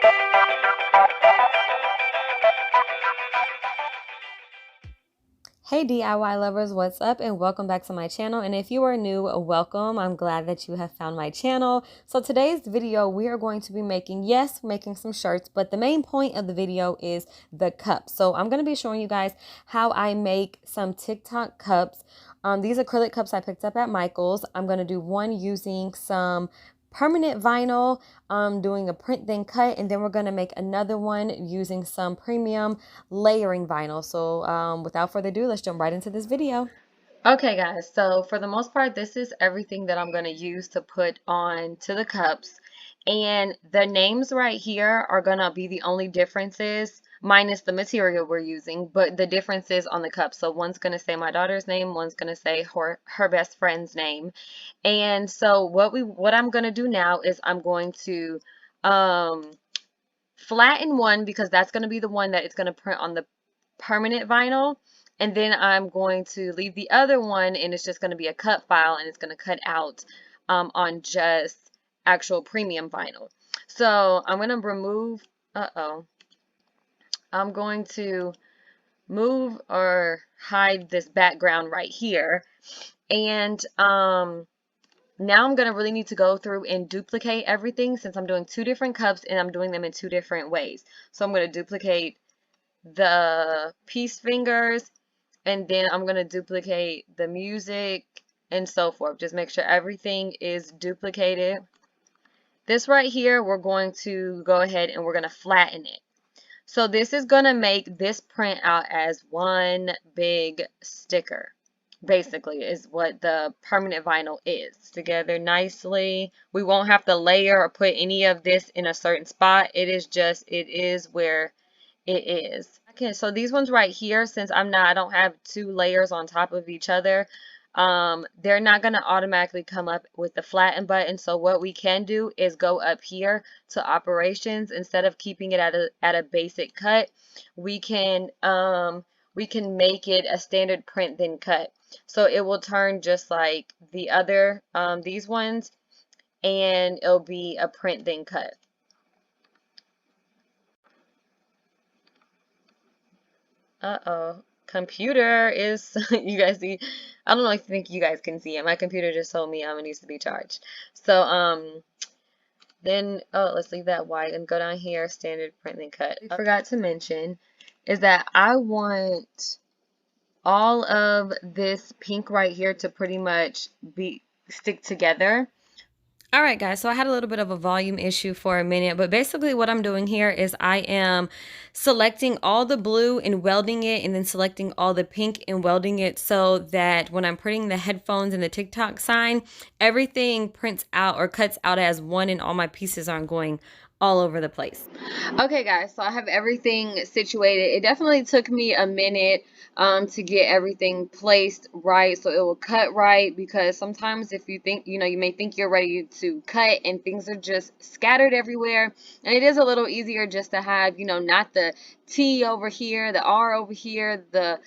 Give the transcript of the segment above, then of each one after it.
Hey DIY lovers, what's up and welcome back to my channel. And if you are new, welcome. I'm glad that you have found my channel. So today's video, we are going to be making some shirts, but the main point of the video is the cups. So I'm going to be showing you guys how I make some Tik Toc cups. These acrylic cups I picked up at Michael's. I'm going to do one using some permanent vinyl, doing a print then cut, and then we're going to make another one using some premium layering vinyl. So without further ado, let's jump right into this video. Okay guys, so for the most part, this is everything that I'm going to use to put on to the cups. And the names right here are going to be the only differences, minus the material we're using, but the differences on the cup. So one's going to say my daughter's name, one's going to say her best friend's name. And so what I'm going to do now is I'm going to flatten one, because that's going to be the one that it's going to print on the permanent vinyl. And then I'm going to leave the other one, and it's just going to be a cut file, and it's going to cut out on just actual premium vinyl. So I'm going to remove, I'm going to move or hide this background right here. And now I'm going to really need to go through and duplicate everything, since I'm doing two different cups and I'm doing them in two different ways. So I'm going to duplicate the piece fingers, and then I'm going to duplicate the music and so forth. Just make sure everything is duplicated. This right here, we're going to go ahead and we're going to flatten it. So this is going to make this print out as one big sticker. Basically is what the permanent vinyl is. Together nicely. We won't have to layer or put any of this in a certain spot. It is where it is. Okay, so these ones right here, since I don't have two layers on top of each other, they're not going to automatically come up with the flatten button. So what we can do is go up here to operations. Instead of keeping it at a basic cut, we can make it a standard print then cut. So it will turn just like the other these ones, and it'll be a print then cut. Computer is, you guys see, I don't know if you think you guys can see it. My computer just told me it needs to be charged. So, then, let's leave that white and go down here, standard print and cut. I forgot to mention is that I want all of this pink right here to pretty much stick together. All right, guys, so I had a little bit of a volume issue for a minute, but basically what I'm doing here is I am selecting all the blue and welding it, and then selecting all the pink and welding it, so that when I'm putting the headphones and the Tik Toc sign, everything prints out or cuts out as one, and all my pieces aren't going all over the place. Okay guys, so I have everything situated. It definitely took me a minute to get everything placed right so it will cut right, because sometimes if you think, you may think you're ready to cut and things are just scattered everywhere, and it is a little easier just to have, not the T over here, the R over here, the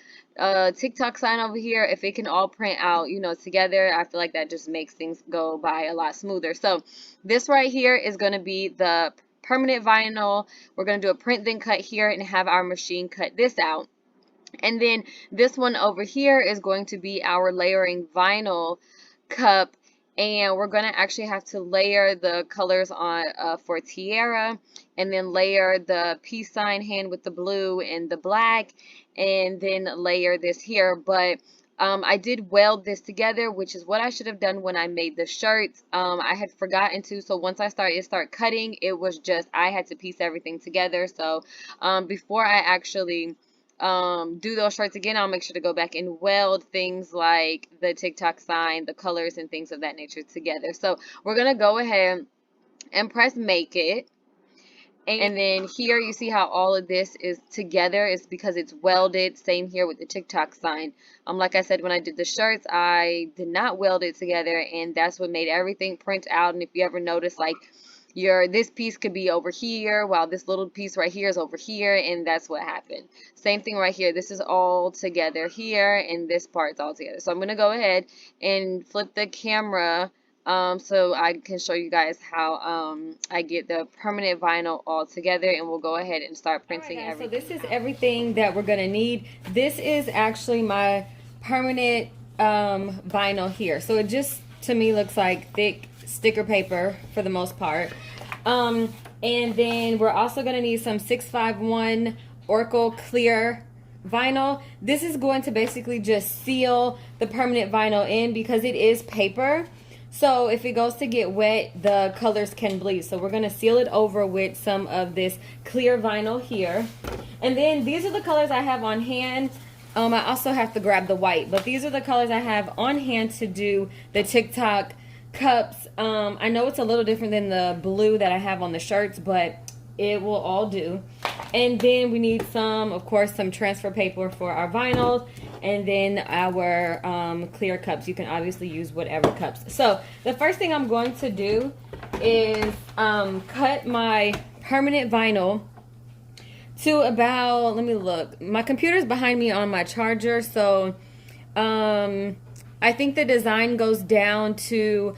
Tik Toc sign over here. If it can all print out, together, I feel like that just makes things go by a lot smoother. So this right here is going to be the permanent vinyl. We're going to do a print then cut here and have our machine cut this out. And then this one over here is going to be our layering vinyl cup, and we're going to actually have to layer the colors on for Tiara, and then layer the peace sign hand with the blue and the black, and then layer this here. But I did weld this together, which is what I should have done when I made the shirts. I had forgotten to, so once I start cutting, it was just I had to piece everything together. So before I actually do those shirts again, I'll make sure to go back and weld things like the Tik Toc sign, the colors, and things of that nature together. So we're gonna go ahead and press make it. And then here you see how all of this is together. It's because it's welded. Same here with the Tik Toc sign. Like I said, when I did the shirts, I did not weld it together, and that's what made everything print out. And if you ever notice, like, this piece could be over here while this little piece right here is over here, and that's what happened. Same thing right here. This is all together here, and this part's all together. So I'm going to go ahead and flip the camera so I can show you guys how I get the permanent vinyl all together, and we'll go ahead and start printing everything. So this is everything that we're gonna need. This is actually my permanent vinyl here. So it just, to me, looks like thick sticker paper for the most part. And then we're also gonna need some 651 Oracal clear vinyl. This is going to basically just seal the permanent vinyl in because it is paper. So if it goes to get wet, the colors can bleed. So we're going to seal it over with some of this clear vinyl here. And then these are the colors I have on hand. I also have to grab the white, but these are the colors I have on hand to do the Tik Toc cups. I know it's a little different than the blue that I have on the shirts, but it will all do. And then we need some, of course, some transfer paper for our vinyls, and then our clear cups. You can obviously use whatever cups. So the first thing I'm going to do is cut my permanent vinyl to about, let me look, my computer's behind me on my charger, so I think the design goes down to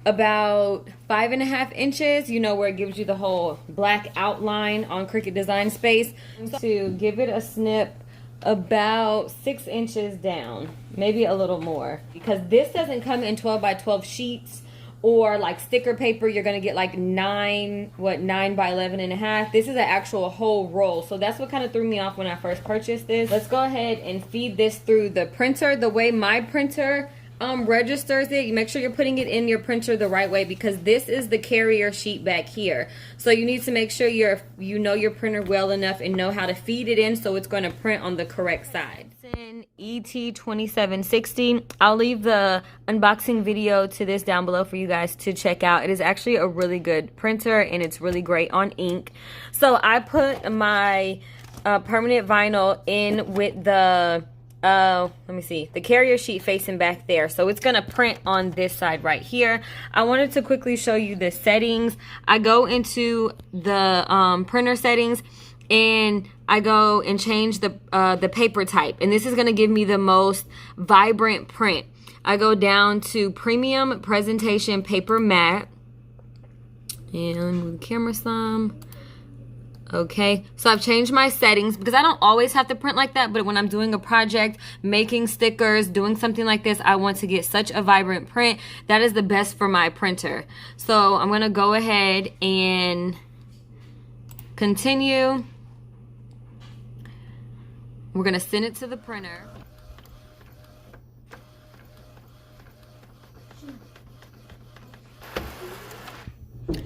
about 5.5 inches, you know, where it gives you the whole black outline on Cricut Design Space. To give it a snip about 6 inches down, maybe a little more, because this doesn't come in 12 by 12 sheets or like sticker paper. You're gonna get like 9 by 11.5. This is an actual whole roll, so that's what kind of threw me off when I first purchased this. Let's go ahead and feed this through the printer. The way my printer registers it, you make sure you're putting it in your printer the right way, because this is the carrier sheet back here. So you need to make sure you know your printer well enough and know how to feed it in so it's going to print on the correct side. ET2760. I'll leave the unboxing video to this down below for you guys to check out. It is actually a really good printer and it's really great on ink. So I put my permanent vinyl in with the let me see, the carrier sheet facing back there, so it's gonna print on this side right here. I wanted to quickly show you the settings. I go into the printer settings and I go and change the paper type, and this is gonna give me the most vibrant print. I go down to premium presentation paper matte and move the camera some. Okay, so I've changed my settings because I don't always have to print like that, but when I'm doing a project, making stickers, doing something like this, I want to get such a vibrant print. That is the best for my printer. So I'm gonna go ahead and continue. We're gonna send it to the printer.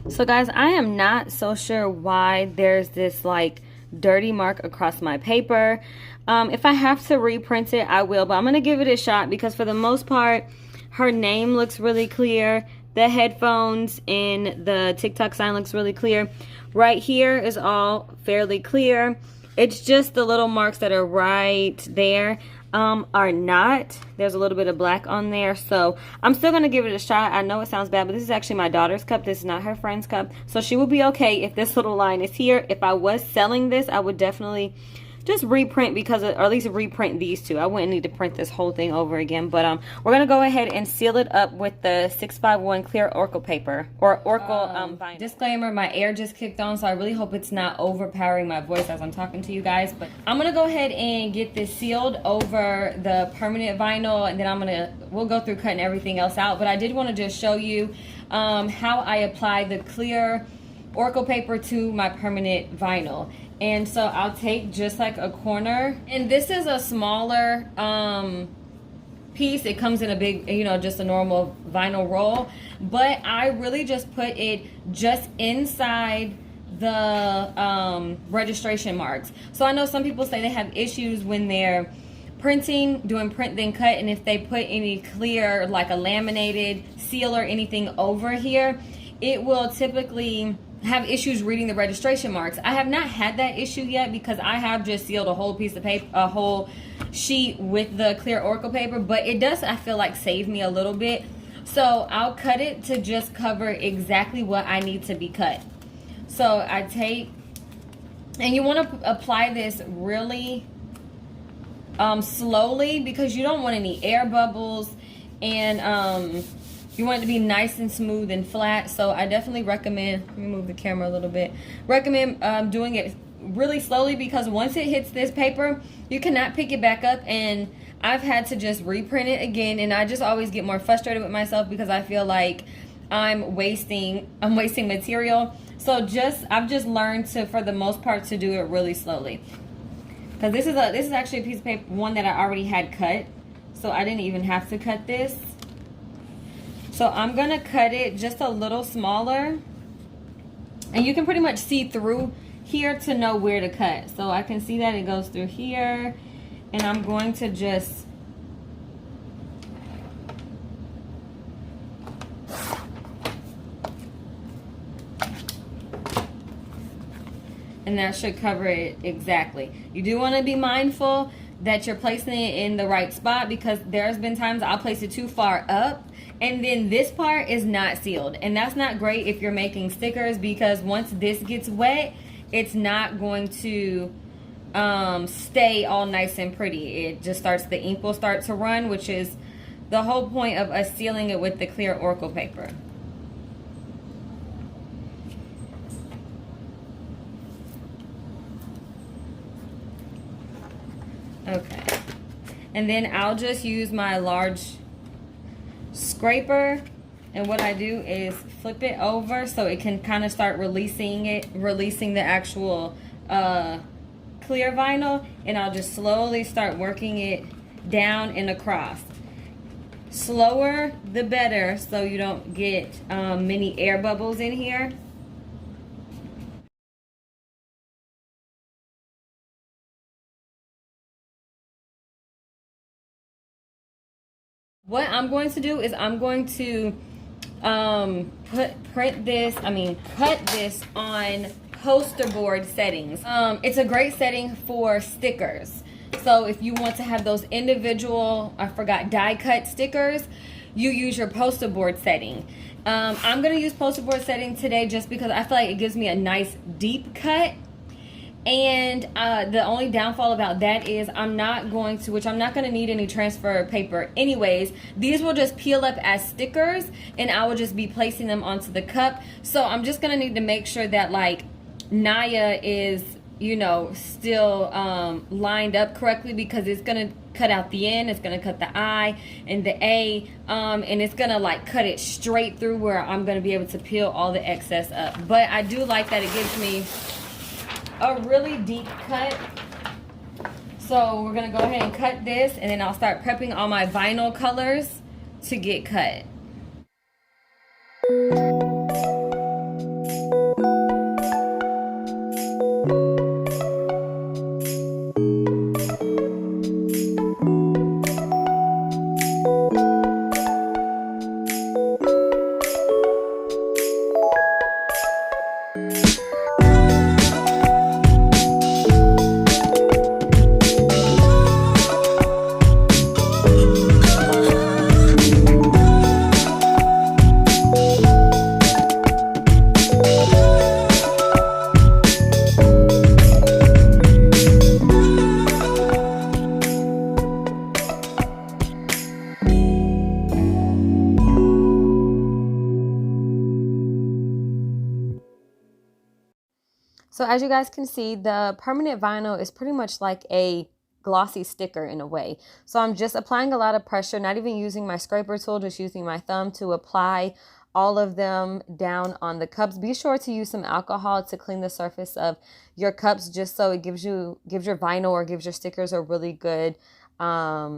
So guys, I am not so sure why there's this like dirty mark across my paper. If I have to reprint it, I will, but I'm gonna give it a shot because for the most part, her name looks really clear. The headphones and the Tik Toc sign looks really clear. Right here is all fairly clear. It's just the little marks that are right there are not. There's a little bit of black on there, so I'm still gonna give it a shot. I know it sounds bad, but this is actually my daughter's cup. This is not her friend's cup, so she will be okay if this little line is here. If I was selling this, I would definitely just reprint, because or at least reprint these two. I wouldn't need to print this whole thing over again, but we're gonna go ahead and seal it up with the 651 clear Oracal paper, or Oracal vinyl. Disclaimer, my air just kicked on, so I really hope it's not overpowering my voice as I'm talking to you guys, but I'm gonna go ahead and get this sealed over the permanent vinyl, and then we'll go through cutting everything else out. But I did want to just show you how I apply the clear Oracal paper to my permanent vinyl. And so I'll take just like a corner, and this is a smaller piece. It comes in a big, you know, just a normal vinyl roll, but I really just put it just inside the registration marks. So I know some people say they have issues when they're printing, doing print then cut, and if they put any clear, like a laminated seal or anything over here, it will typically have issues reading the registration marks. I have not had that issue yet because I have just sealed a whole piece of paper, a whole sheet with the clear Oracal paper, but it does, I feel like, save me a little bit. So I'll cut it to just cover exactly what I need to be cut. So I take, and you want to apply this really slowly because you don't want any air bubbles, and You want it to be nice and smooth and flat. So I definitely recommend, let me move the camera a little bit, recommend doing it really slowly, because once it hits this paper, you cannot pick it back up. And I've had to just reprint it again, and I just always get more frustrated with myself because I feel like I'm wasting material. So I've just learned to, for the most part, to do it really slowly. Because this is actually a piece of paper, one that I already had cut, so I didn't even have to cut this. So I'm gonna cut it just a little smaller, and you can pretty much see through here to know where to cut. So I can see that it goes through here, and I'm going to just and that should cover it exactly. You do want to be mindful that you're placing it in the right spot, because there's been times I'll place it too far up and then this part is not sealed, and that's not great if you're making stickers, because once this gets wet, it's not going to stay all nice and pretty. It just starts, the ink will start to run, which is the whole point of us sealing it with the clear Oracal paper. Okay, and then I'll just use my large scraper, and what I do is flip it over so it can kind of start releasing the actual clear vinyl, and I'll just slowly start working it down and across. Slower the better, so you don't get many air bubbles in here. What I'm going to do is I'm going to cut this on poster board settings. It's a great setting for stickers. So if you want to have those individual, die cut stickers, you use your poster board setting. I'm going to use poster board setting today just because I feel like it gives me a nice deep cut. And the only downfall about that is I'm not going to need any transfer paper anyways. These will just peel up as stickers, and I will just be placing them onto the cup. So I'm just going to need to make sure that like Naya is, you know, still lined up correctly, because it's going to cut out the N, it's going to cut the I and the A, and it's going to like cut it straight through where I'm going to be able to peel all the excess up. But I do like that it gives me a really deep cut. So we're gonna go ahead and cut this, and then I'll start prepping all my vinyl colors to get cut. So as you guys can see, the permanent vinyl is pretty much like a glossy sticker in a way. So I'm just applying a lot of pressure, not even using my scraper tool, just using my thumb to apply all of them down on the cups. Be sure to use some alcohol to clean the surface of your cups, just so it gives your vinyl or gives your stickers a really good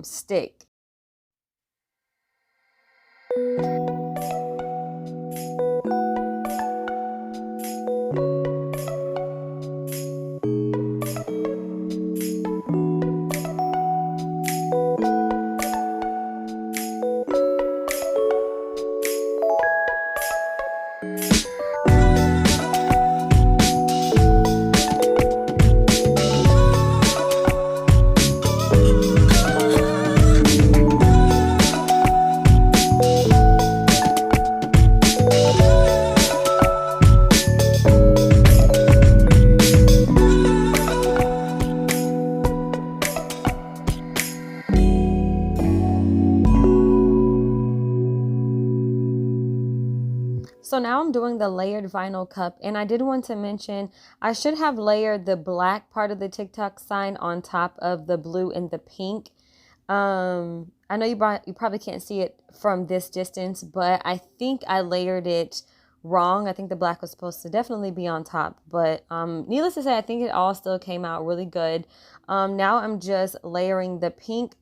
stick. I'm doing the layered vinyl cup, and I did want to mention I should have layered the black part of the Tik Toc sign on top of the blue and the pink. I know you probably can't see it from this distance, but I think I layered it wrong. I think the black was supposed to definitely be on top, but needless to say, I think it all still came out really good. Now I'm just layering the pink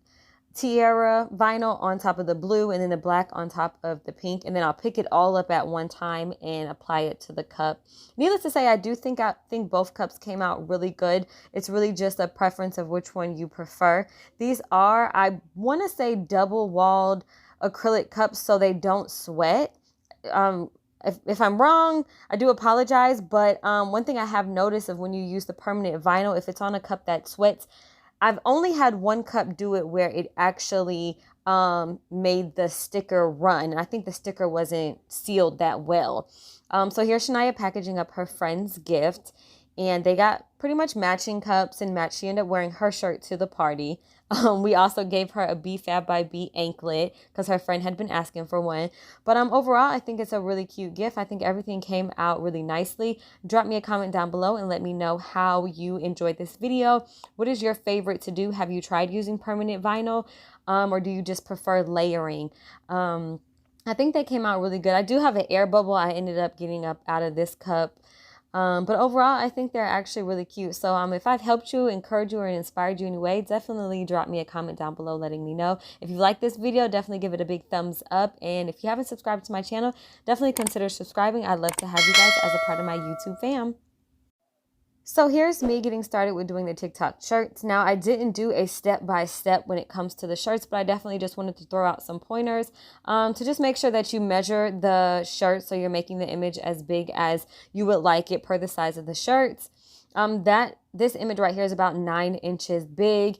tiara vinyl on top of the blue and then the black on top of the pink, and then I'll pick it all up at one time and apply it to the cup. Needless to say, I think both cups came out really good. It's really just a preference of which one you prefer. These are, I want to say, double walled acrylic cups so they don't sweat. If I'm wrong, I do apologize, but one thing I have noticed of when you use the permanent vinyl, if it's on a cup that sweats, I've only had one cup do it where it actually made the sticker run. I think the sticker wasn't sealed that well. So here's Shania packaging up her friend's gift, and they got pretty much matching cups and match. She ended up wearing her shirt to the party. We also gave her a BFAB by B anklet because her friend had been asking for one. But overall, I think it's a really cute gift. I think everything came out really nicely. Drop me a comment down below and let me know how you enjoyed this video. What is your favorite to do? Have you tried using permanent vinyl, or do you just prefer layering? I think they came out really good. I do have an air bubble I ended up getting up out of this cup. But overall, I think they're actually really cute. So if I've helped you, encouraged you, or inspired you in any way, definitely drop me a comment down below letting me know. If you like this video, definitely give it a big thumbs up. And if you haven't subscribed to my channel, definitely consider subscribing. I'd love to have you guys as a part of my YouTube fam. So here's me getting started with doing the Tik Toc shirts. Now, I didn't do a step-by-step when it comes to the shirts, but I definitely just wanted to throw out some pointers to just make sure that you measure the shirt so you're making the image as big as you would like it per the size of the shirts. This image right here is about 9 inches big.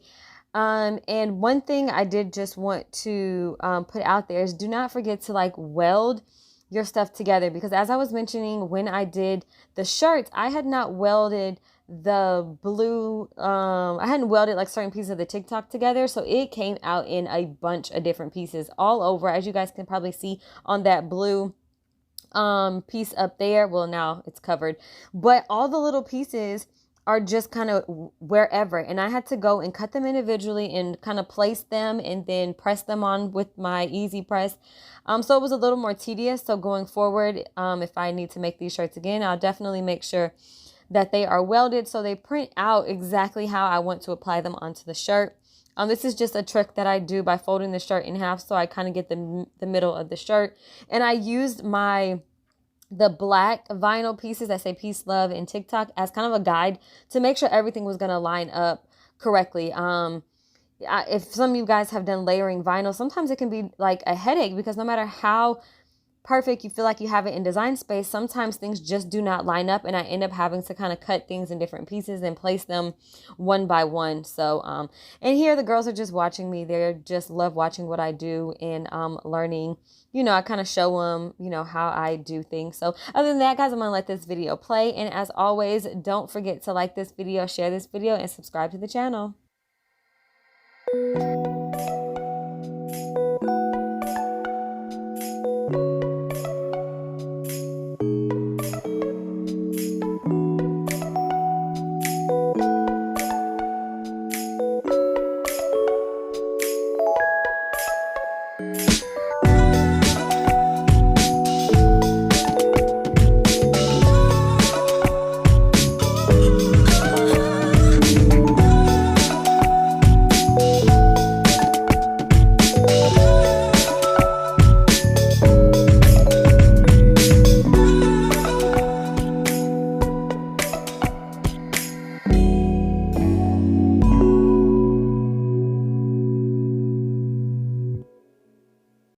And one thing I did just want to put out there is do not forget to weld your stuff together, because as I was mentioning when I did the shirts, I had not welded the blue, I hadn't welded certain pieces of the Tik Toc together, so it came out in a bunch of different pieces all over, as you guys can probably see on that blue piece up there. Well, now it's covered, but all the little pieces are just kind of wherever, and I had to go and cut them individually and kind of place them and then press them on with my easy press. So it was a little more tedious. So going forward, if I need to make these shirts again, I'll definitely make sure that they are welded so they print out exactly how I want to apply them onto the shirt. This is just a trick that I do by folding the shirt in half, so I kind of get the middle of the shirt. And I used the black vinyl pieces that say peace, love, and Tik Toc as kind of a guide to make sure everything was going to line up correctly. If some of you guys have done layering vinyl, sometimes it can be a headache, because no matter how perfect you feel like you have it in design space, sometimes things just do not line up, and I end up having to kind of cut things in different pieces and place them one by one. So and here the girls are just watching me. They just love watching what I do and learning. I kind of show them how I do things. So other than that, guys, I'm gonna let this video play, and as always, don't forget to like this video, share this video, and subscribe to the channel.